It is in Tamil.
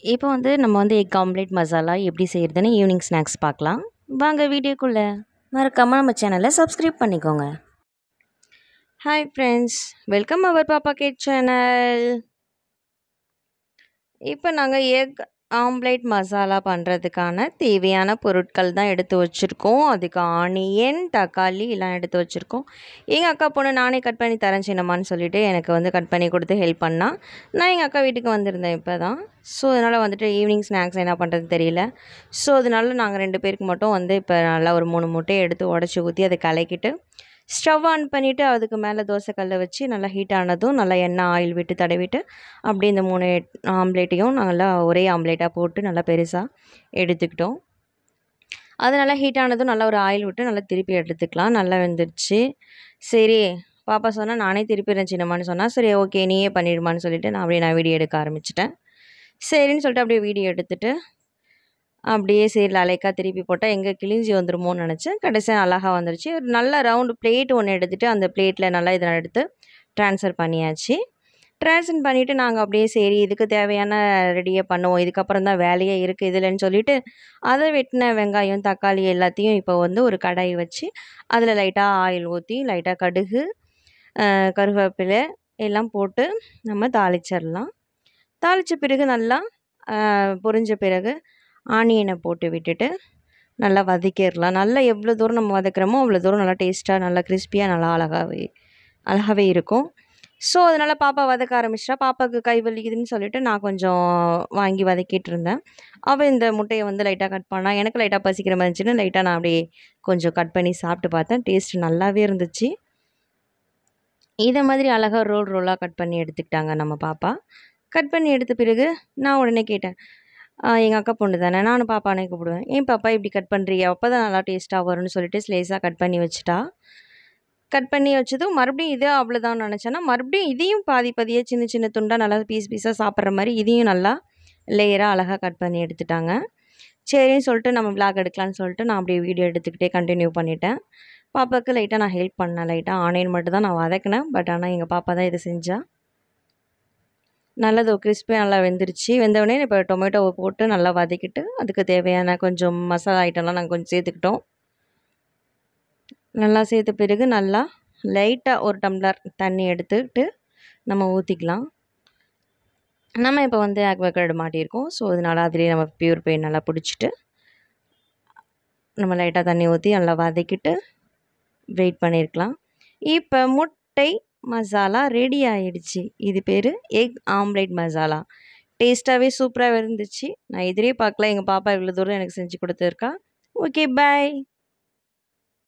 இப்போ வந்து நம்ம வந்து எக் ஆம்லேட் மசாலா எப்படி செய்கிறதுன்னு ஈவினிங் ஸ்நாக்ஸ் பார்க்கலாம். வாங்க வீடியோக்குள்ளே. மறக்காமல் நம்ம சேனலை சப்ஸ்கிரைப் பண்ணிக்கோங்க. ஹாய் ஃப்ரெண்ட்ஸ், வெல்கம் அவர் பாப்பா கேட் சேனல். இப்போ நாங்கள் எக் ஆம்லேட் மசாலா பண்ணுறதுக்கான தேவையான பொருட்கள் தான் எடுத்து வச்சுருக்கோம். அதுக்கு ஆனியன், தக்காளி எல்லாம் எடுத்து வச்சுருக்கோம். எங்கள் அக்கா பொண்ணு நானே கட் பண்ணி தரேன் சின்னம்மான்னு சொல்லிவிட்டு எனக்கு வந்து கட் பண்ணி கொடுத்து ஹெல்ப் பண்ணா. நான் எங்கள் அக்கா வீட்டுக்கு வந்திருந்தேன் இப்போ தான். ஸோ அதனால் வந்துட்டு ஈவினிங் ஸ்நாக்ஸ் என்ன பண்ணுறதுன்னு தெரியல. ஸோ அதனால நாங்கள் 2 பேருக்கு மட்டும் வந்து இப்போ நல்லா ஒரு 3 முட்டையை எடுத்து உடச்சி ஊற்றி அதை கலக்கிட்டு ஸ்டவ் ஆன் பண்ணிவிட்டு அதுக்கு மேலே தோசைக்கல்லை வச்சு நல்லா ஹீட் ஆனதும் நல்லா எண்ணெய் ஆயில் விட்டு தடவிட்டு அப்படியே இந்த 3 ஆம்லேட்டையும் நல்லா ஒரே ஆம்லேட்டாக போட்டு நல்லா பெருசாக எடுத்துக்கிட்டோம். அது நல்லா ஹீட் ஆனதும் நல்லா ஒரு ஆயில் விட்டு நல்லா திருப்பி எடுத்துக்கலாம். நல்லா வெந்துருச்சு. சரி பாப்பா சொன்னால் நானே திருப்பிடுறேன் சின்னம்மான்னு சொன்னால், சரி ஓகே நீயே பண்ணிடுமான்னு சொல்லிவிட்டு நான் வீடியோ எடுக்க ஆரம்பிச்சிட்டேன். சரின்னு சொல்லிட்டு அப்படியே வீடியோ எடுத்துகிட்டு அப்படியே சரி அலைக்கா திருப்பி போட்டால் எங்கே கிழிஞ்சி வந்துடுமோன்னு நினச்சேன். கடைசியாக அழகாக வந்துருச்சு. ஒரு நல்ல ரவுண்டு பிளேட் ஒன்று எடுத்துகிட்டு அந்த பிளேட்டில் நல்லா இதை எடுத்து ட்ரான்ஸ்ஃபர் பண்ணியாச்சு. ட்ரான்ஸ்ஃபர் பண்ணிவிட்டு நாங்கள் அப்படியே சரி இதுக்கு தேவையான ரெடியாக பண்ணுவோம், இதுக்கப்புறம் தான் வேலையே இருக்குது இதில்ன்னு சொல்லிவிட்டு அதை வெட்டின வெங்காயம், தக்காளி எல்லாத்தையும் இப்போ வந்து ஒரு கடாய் வச்சு அதில் லைட்டாக ஆயில் ஊற்றி லைட்டாக கடுகு, கருவேப்பிலை எல்லாம் போட்டு நம்ம தாளிச்சிடலாம். தாளித்த பிறகு நல்லா பொரிஞ்ச பிறகு ஆனியனை போட்டு விட்டுட்டு நல்லா வதக்கிடலாம். நல்லா எவ்வளோ தூரம் நம்ம வதக்குறோமோ அவ்வளோ தூரம் நல்லா டேஸ்ட்டாக நல்லா கிறிஸ்பியாக நல்லா அழகாகவே இருக்கும். ஸோ அதனால் பாப்பா வதக்க ஆரம்பிச்சிட்டா. பாப்பாவுக்கு கை வலிக்குதுன்னு சொல்லிட்டு நான் கொஞ்சம் வாங்கி வதக்கிட்டு இருந்தேன். அவள் இந்த முட்டையை வந்து லைட்டாக கட் பண்ணா. எனக்கு லைட்டாக பசிக்கிற மாதிரி இருந்துச்சுன்னு லைட்டாக நான் அப்படியே கொஞ்சம் கட் பண்ணி சாப்பிட்டு பார்த்தேன். டேஸ்ட் நல்லாவே இருந்துச்சு. இதை மாதிரி அழகாக ரோலாக கட் பண்ணி எடுத்துக்கிட்டாங்க நம்ம பாப்பா. கட் பண்ணி எடுத்த பிறகு நான் உடனே கேட்டேன், எங்கள் அக்கா பொண்ணு தானே, நானும் பாப்பானே கூப்பிடுவேன், ஏன் பாப்பா இப்படி கட் பண்ணுறியா, அப்போ தான் நல்லா டேஸ்ட்டாக வரும்னு சொல்லிட்டு ஸ்லேஸாக கட் பண்ணி வச்சுட்டா. கட் பண்ணி வச்சதும் மறுபடியும் இதே அவ்வளோதான் நினச்சேன்னா மறுபடியும் இதையும் பாதி பாதியாக சின்ன சின்ன துண்டாக நல்லா பீஸாக சாப்பிட்ற மாதிரி இதையும் நல்லா லேயராக அழகாக கட் பண்ணி எடுத்துட்டாங்க. சரின்னு சொல்லிட்டு நம்ம விளாக் எடுக்கலான்னு சொல்லிட்டு நான் அப்படியே வீடியோ எடுத்துக்கிட்டே கண்டினியூ பண்ணிட்டேன். பாப்பாவுக்கு லைட்டாக நான் ஹெல்ப் பண்ணேன். லைட்டாக ஆனியன் மட்டும் தான் நான் வதக்கினேன். பட் ஆனால் எங்கள் பாப்பா தான் இதை செஞ்சா. நல்லது கிறிஸ்பியாக நல்லா வெந்துருச்சு. வெந்தவுடனே இப்போ டொமேட்டோவை போட்டு நல்லா வதக்கிட்டு அதுக்கு தேவையான கொஞ்சம் மசாலா ஐட்டம்லாம் நாங்கள் கொஞ்சம் சேர்த்துக்கிட்டோம். நல்லா சேர்த்த பிறகு நல்லா லைட்டாக ஒரு டம்ளர் தண்ணி எடுத்துக்கிட்டு நம்ம ஊற்றிக்கலாம். நம்ம இப்போ வந்து ஆக்வாகார்டு மாட்டியிருக்கோம். ஸோ அதனால் அதிலே நம்ம பியூரிஃபை நல்லா பிடிச்சிட்டு நம்ம லைட்டாக தண்ணி ஊற்றி நல்லா வதக்கிட்டு வெயிட் பண்ணியிருக்கலாம். இப்போ முட்டை மசாலா ரெடி ஆகிடுச்சு. இது பேர் எக் ஆம்லேட் மசாலா. டேஸ்ட்டாகவே சூப்பராக இருந்துச்சு. நான் எதிரே பார்க்கல எங்கள் பாப்பா இவ்வளோ தூரம் எனக்கு செஞ்சு கொடுத்துருக்கா. Okay bye.